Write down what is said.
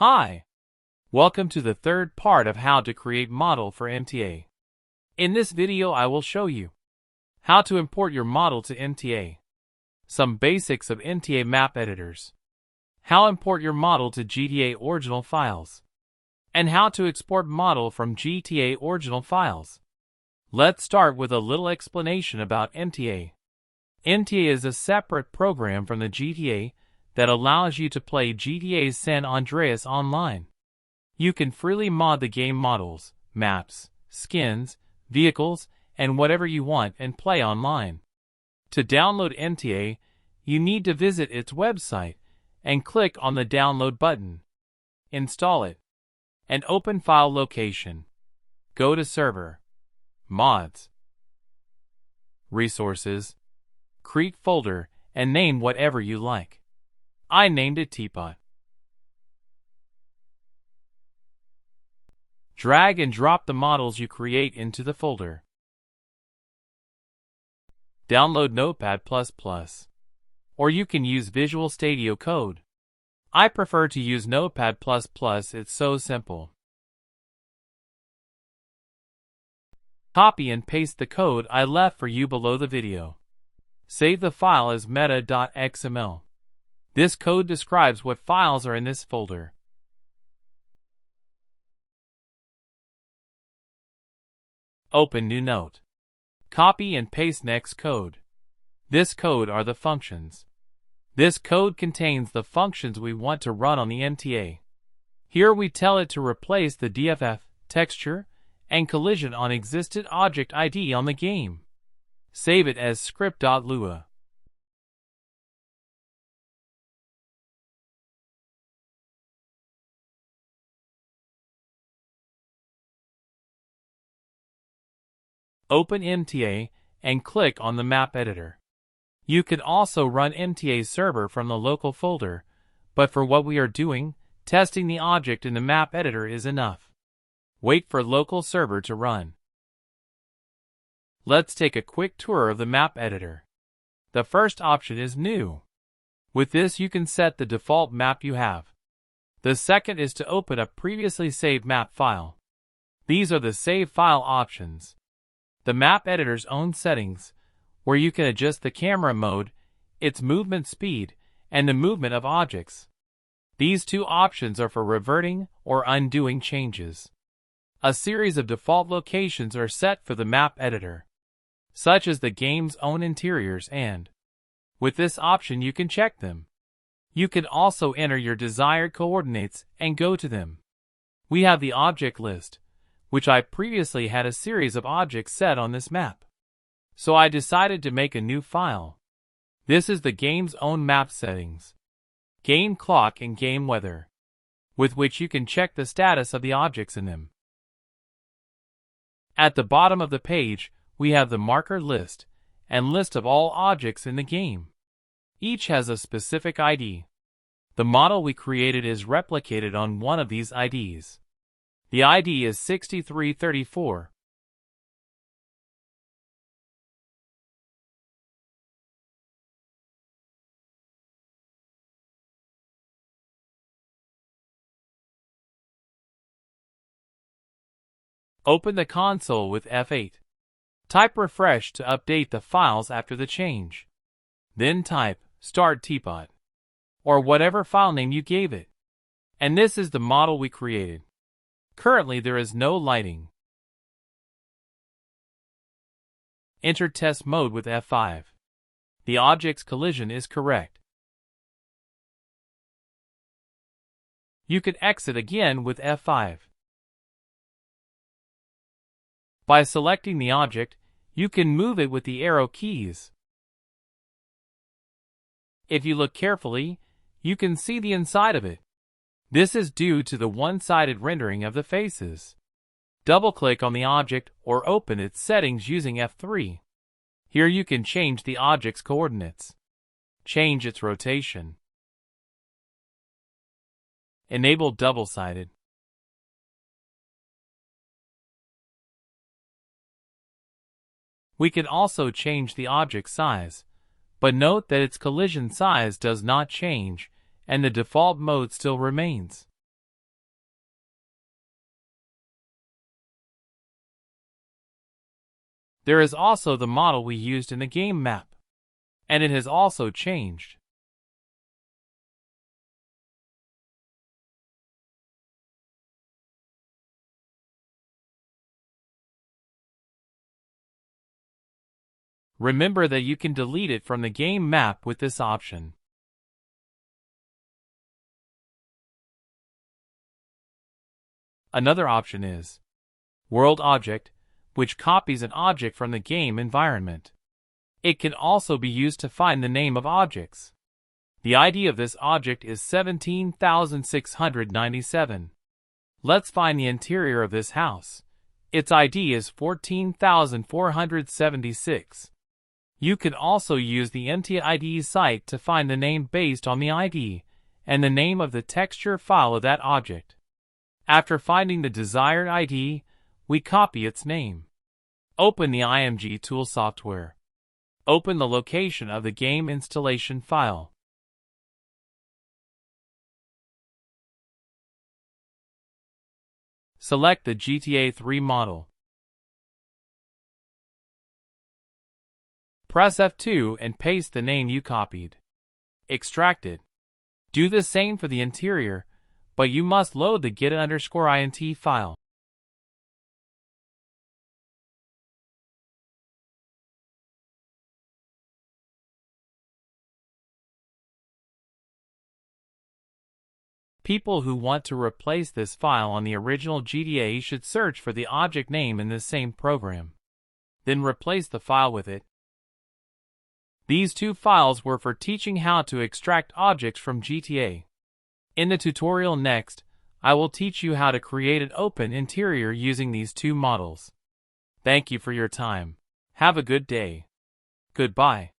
Hi! Welcome to the third part of how to create model for MTA. In this video I will show you how to import your model to MTA, some basics of MTA map editors, how import your model to GTA original files, and how to export model from GTA original files. Let's start with a little explanation about MTA. MTA is a separate program from the GTA that allows you to play GTA's SanAndreas online. You can freely mod the game models, maps, skins, vehicles, and whatever you want and play online. To download MTA, you need to visit its website and click on the download button. Install it and open file location. Go to server, mods, resources, create folder, and name whatever you like. I named it Teapot. Drag and drop the models you create into the folder. Download Notepad++, or you can use Visual Studio Code. I prefer to use Notepad++, it's so simple. Copy and paste the code I left for you below the video. Save the file as meta.xml. This code describes what files are in this folder. Open new note. Copy and paste next code. This code are the functions. This code contains the functions we want to run on the MTA. Here we tell it to replace the DFF, texture, and collision on existed object ID on the game. Save it as script.lua. Open MTA and click on the map editor. You can also run MTA server from the local folder, but for what we are doing, testing the object in the map editor is enough. Wait for local server to run. Let's take a quick tour of the map editor. The first option is new. With this you can set the default map you have. The second is to open a previously saved map file. These are the save file options. The map editor's own settings, where you can adjust the camera mode, its movement speed, and the movement of objects. These two options are for reverting or undoing changes. A series of default locations are set for the map editor, such as the game's own interiors, and with this option you can check them. You can also enter your desired coordinates and go to them. We have the object list, which I previously had a series of objects set on this map. So I decided to make a new file. This is the game's own map settings, game clock and game weather, with which you can check the status of the objects in them. At the bottom of the page, we have the marker list and list of all objects in the game. Each has a specific ID. The model we created is replicated on one of these IDs. The ID is 6334. Open the console with F8. Type refresh to update the files after the change. Then type start Teapot, or whatever file name you gave it. And this is the model we created. Currently there is no lighting. Enter test mode with F5. The object's collision is correct. You can exit again with F5. By selecting the object, you can move it with the arrow keys. If you look carefully, you can see the inside of it. This is due to the one-sided rendering of the faces. Double-click on the object or open its settings using F3. Here you can change the object's coordinates. Change its rotation. Enable double-sided. We can also change the object size, but note that its collision size does not change and the default mode still remains. There is also the model we used in the game map, and it has also changed. Remember that you can delete it from the game map with this option. Another option is World Object, which copies an object from the game environment. It can also be used to find the name of objects. The ID of this object is 17,697. Let's find the interior of this house. Its ID is 14,476. You can also use the MTASA site to find the name based on the ID and the name of the texture file of that object. After finding the desired ID, we copy its name. Open the IMG tool software. Open the location of the game installation file. Select the GTA 3 model. Press F2 and paste the name you copied. Extract it. Do the same for the interior, but you must load the get_int file. People who want to replace this file on the original GTA should search for the object name in this same program. Then replace the file with it. These two files were for teaching how to extract objects from GTA. In the tutorial next, I will teach you how to create an open interior using these two models. Thank you for your time. Have a good day. Goodbye.